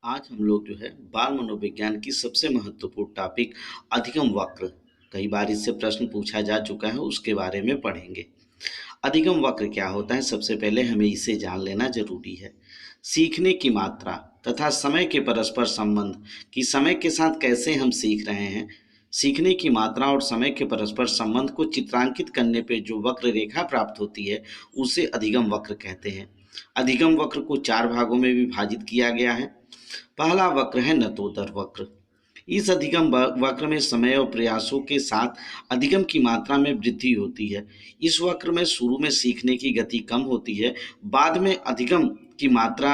आज हम लोग जो है बाल मनोविज्ञान की सबसे महत्वपूर्ण टॉपिक अधिगम वक्र, कई बार इससे प्रश्न पूछा जा चुका है, उसके बारे में पढ़ेंगे। अधिगम वक्र क्या होता है? सबसे पहले हमें इसे जान लेना जरूरी है। सीखने की मात्रा तथा समय के परस्पर संबंध, कि समय के साथ कैसे हम सीख रहे हैं। सीखने की मात्रा और समय के परस्पर संबंध को चित्रांकित करने पे जो वक्र रेखा प्राप्त होती है उसे अधिगम वक्र कहते हैं। अधिगम वक्र को चार भागों में विभाजित किया गया है। पहला वक्र है नतोदर वक्र। इस अधिगम वक्र में समय और प्रयासों के साथ अधिगम की मात्रा में वृद्धि होती है। इस वक्र में शुरू में सीखने की गति कम होती है, बाद में अधिगम की मात्रा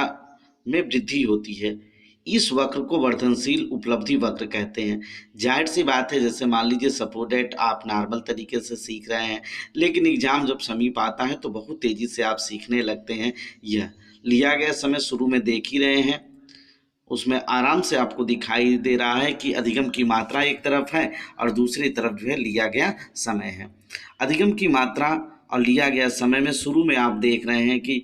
में वृद्धि होती है। इस वक्र को वर्धनशील उपलब्धि वक्र कहते हैं। जाहिर सी बात है, जैसे मान लीजिए सपोज डेट आप नॉर्मल तरीके से सीख रहे हैं, लेकिन एग्जाम जब समीप आता है तो बहुत तेजी से आप सीखने लगते हैं। यह लिया गया समय शुरू में देख ही रहे हैं, उसमें आराम से आपको दिखाई दे रहा है कि अधिगम की मात्रा एक तरफ है और दूसरी तरफ जो है लिया गया समय है। अधिगम की मात्रा और लिया गया समय में शुरू में आप देख रहे हैं कि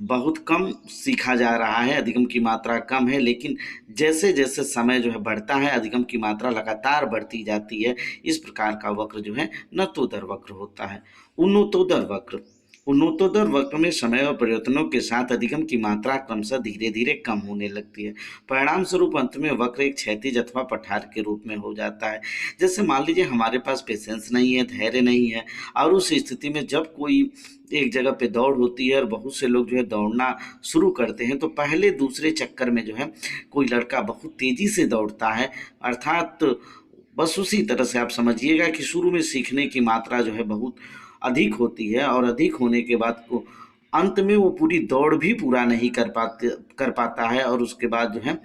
बहुत कम सीखा जा रहा है, अधिगम की मात्रा कम है, लेकिन जैसे जैसे समय जो है बढ़ता है अधिगम की मात्रा लगातार बढ़ती जाती है। इस प्रकार का वक्र जो है नतोदर वक्र होता है। उन्नतोदर वक्र, उन्नतोदर वक्र में समय और परिवर्तनों के साथ अधिगम की मात्रा क्रमशः धीरे धीरे कम होने लगती है। परिणाम स्वरूप अंत में वक्र एक क्षैतिज अथवा पठार के रूप में हो जाता है। जैसे मान लीजिए हमारे पास पेशेंस नहीं है, धैर्य नहीं है, और उस स्थिति में जब कोई एक जगह पे दौड़ होती है और बहुत से लोग जो है दौड़ना शुरू करते हैं, तो पहले दूसरे चक्कर में जो है कोई लड़का बहुत तेजी से दौड़ता है, अर्थात बस उसी तरह से आप समझिएगा कि शुरू में सीखने की मात्रा जो है बहुत अधिक होती है, और अधिक होने के बाद को अंत में वो पूरी दौड़ भी पूरा नहीं कर पाता है, और उसके बाद जो है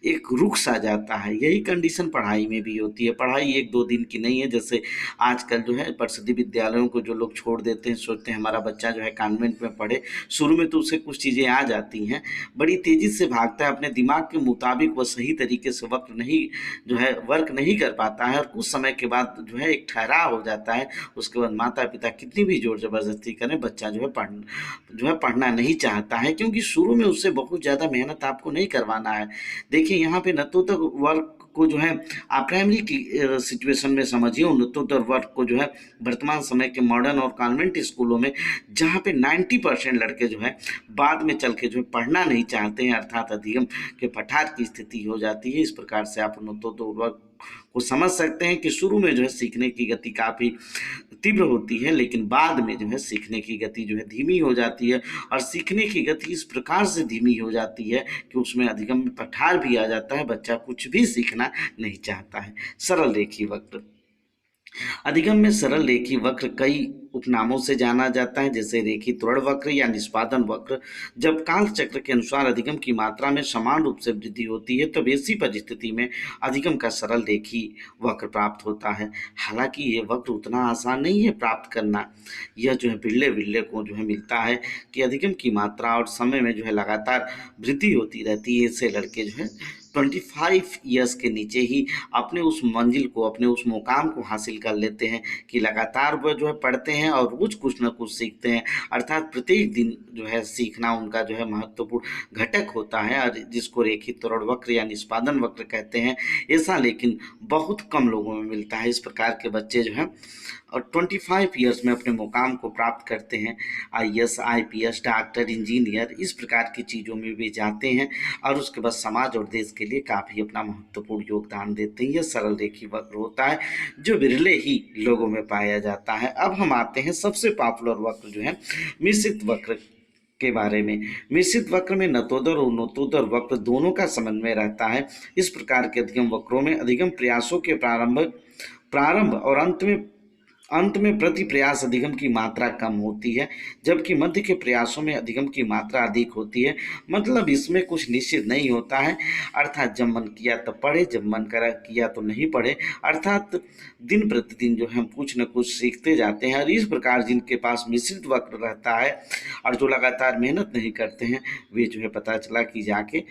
एक रुक सा जाता है। यही कंडीशन पढ़ाई में भी होती है। पढ़ाई एक दो दिन की नहीं है। जैसे आजकल जो है परिषदीय विद्यालयों को जो लोग छोड़ देते हैं, सोचते हैं हमारा बच्चा जो है कॉन्वेंट में पढ़े, शुरू में तो उसे कुछ चीज़ें आ जाती हैं, बड़ी तेज़ी से भागता है, अपने दिमाग के मुताबिक वह सही तरीके से वक्त नहीं जो है वर्क नहीं कर पाता है, और कुछ समय के बाद जो है एक ठहराव हो जाता है। उसके बाद माता पिता कितनी भी जोर ज़बरदस्ती करें, बच्चा जो है पढ़ना नहीं चाहता है, क्योंकि शुरू में उससे बहुत ज़्यादा मेहनत आपको नहीं करवाना है। देखिए यहाँ पे नतोदर वर्ग को जो है आप प्राइमरी की सिचुएशन में समझिए। उन्नतोत्तर वर्ग को जो है वर्तमान समय के मॉडर्न और कॉन्वेंट स्कूलों में, जहाँ पे 90% लड़के जो है बाद में चल के जो है पढ़ना नहीं चाहते हैं, अर्थात अधिगम के पठार की स्थिति हो जाती है। इस प्रकार से आप उन्नतोत्तर वर्ग को समझ सकते हैं कि शुरू में जो है सीखने की गति काफ़ी तीव्र होती है, लेकिन बाद में जो है सीखने की गति जो है धीमी हो जाती है, और सीखने की गति इस प्रकार से धीमी हो जाती है कि उसमें अधिगम में पठार भी आ जाता है, बच्चा कुछ भी सीखना नहीं चाहता है। सरल रेखी वक्र, अधिगम में सरल रेखी वक्र कई उपनामों से जाना जाता है, जैसे रेखी त्वरण वक्र या निष्पादन वक्र। जब काल चक्र के अनुसार अधिगम की मात्रा में समान रूप से वृद्धि होती है तब ऐसी परिस्थिति में अधिगम का सरल रेखी वक्र प्राप्त होता है। हालांकि ये वक्र उतना आसान नहीं है प्राप्त करना। यह जो है बिरले बिरले को जो है मिलता है कि अधिगम की मात्रा और समय में जो है लगातार वृद्धि होती रहती है। इससे लड़के जो है 25 ईयर्स के नीचे ही अपने उस मंजिल को, अपने उस मुकाम को हासिल कर लेते हैं कि लगातार वह जो है पढ़ते हैं और रोज कुछ ना कुछ सीखते हैं, अर्थात प्रत्येक दिन जो है सीखना उनका जो है महत्वपूर्ण घटक होता है, और जिसको रेखित त्वरण वक्र या निष्पादन वक्र कहते हैं। ऐसा लेकिन बहुत कम लोगों में मिलता है। इस प्रकार के बच्चे जो हैं और 25 ईयर्स में अपने मुकाम को प्राप्त करते हैं। आईएएस, आईपीएस, डॉक्टर, इंजीनियर, इस प्रकार की चीज़ों में भी जाते हैं, और उसके बाद समाज और देश के लिए काफ़ी अपना महत्वपूर्ण योगदान देते हैं। यह सरल रेखी वक्र होता है जो विरले ही लोगों में पाया जाता है। अब हम आते हैं सबसे पॉपुलर वक्र जो है मिश्रित वक्र के बारे में। मिश्रित वक्र में नतोदर और उन्नतोदर वक्र दोनों का समन्वय रहता है। इस प्रकार के अधिगम वक्रों में अधिगम प्रयासों के प्रारंभ और अंत में प्रति प्रयास अधिगम की मात्रा कम होती है, जबकि मध्य के प्रयासों में अधिगम की मात्रा अधिक होती है। मतलब इसमें कुछ निश्चित नहीं होता है, अर्थात जब मन किया तो पढ़े, जब मन करा किया तो नहीं पढ़े, अर्थात दिन प्रतिदिन जो हम कुछ न कुछ सीखते जाते हैं। और इस प्रकार जिनके पास मिश्रित वक्र रहता है और जो लगातार मेहनत नहीं करते हैं, वे जो है पता चला कि जाके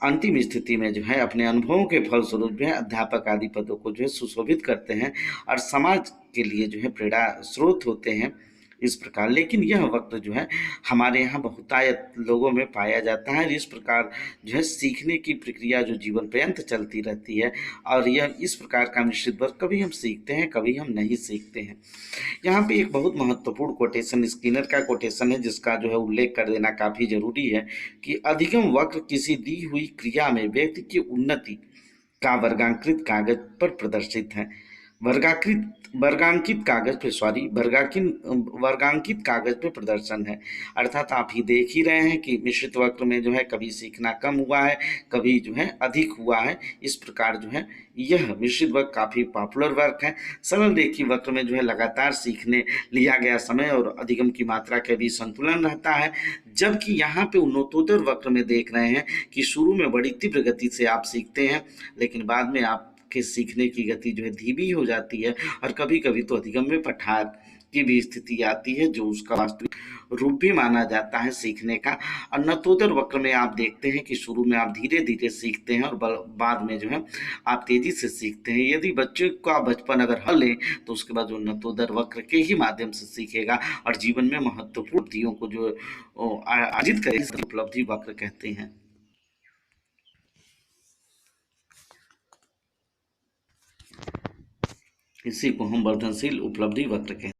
अंतिम स्थिति में जो है अपने अनुभवों के फलस्वरूप जो है अध्यापक आदि पदों को जो है सुशोभित करते हैं और समाज के लिए जो है प्रेरणा स्रोत होते हैं। इस प्रकार। लेकिन यह वक्र जो है हमारे यहाँ बहुतायत लोगों में पाया जाता है। इस प्रकार जो है सीखने की प्रक्रिया जो जीवन पर्यंत चलती रहती है, और यह इस प्रकार का मिश्रित वर्ग, कभी हम सीखते हैं कभी हम नहीं सीखते हैं। यहाँ पे एक बहुत महत्वपूर्ण कोटेशन, स्किनर का कोटेशन है, जिसका जो है उल्लेख कर देना काफ़ी जरूरी है कि अधिगम वक्र किसी दी हुई क्रिया में व्यक्ति की उन्नति का वर्गांकृत कागज पर प्रदर्शित है। वर्गाकृत वर्गांकित कागज पे सॉरी वर्गांकित वर्गांकित कागज पे प्रदर्शन है। अर्थात आप ही देख ही रहे हैं कि मिश्रित वक्र में जो है कभी सीखना कम हुआ है, कभी जो है अधिक हुआ है। इस प्रकार जो है यह मिश्रित वक्र काफ़ी पॉपुलर वर्क है। सरल रेखीय वक्र में जो है लगातार सीखने लिया गया समय और अधिगम की मात्रा के बीच संतुलन रहता है, जबकि यहाँ पे उन्नतोत्तर वक्र में देख रहे हैं कि शुरू में बड़ी तीव्र गति से आप सीखते हैं, लेकिन बाद में आपके सीखने की गति जो है धीमी हो जाती है, और कभी कभी तो अधिगम में पठार की भी स्थिति आती है, जो उसका वास्तविक रूप भी माना जाता है सीखने का। और नतोदर वक्र में आप देखते हैं कि शुरू में आप धीरे धीरे सीखते हैं और बाद में जो है आप तेजी से सीखते हैं। यदि बच्चे का बचपन अगर हल ले तो उसके बाद जो नतोदर वक्र के ही माध्यम से सीखेगा और जीवन में महत्वपूर्ण उपलब्धियों को जो अर्जित करेगा, उपलब्धि वक्र कहते हैं। इसी को हम वर्धनशील उपलब्धि वक्र कहते हैं।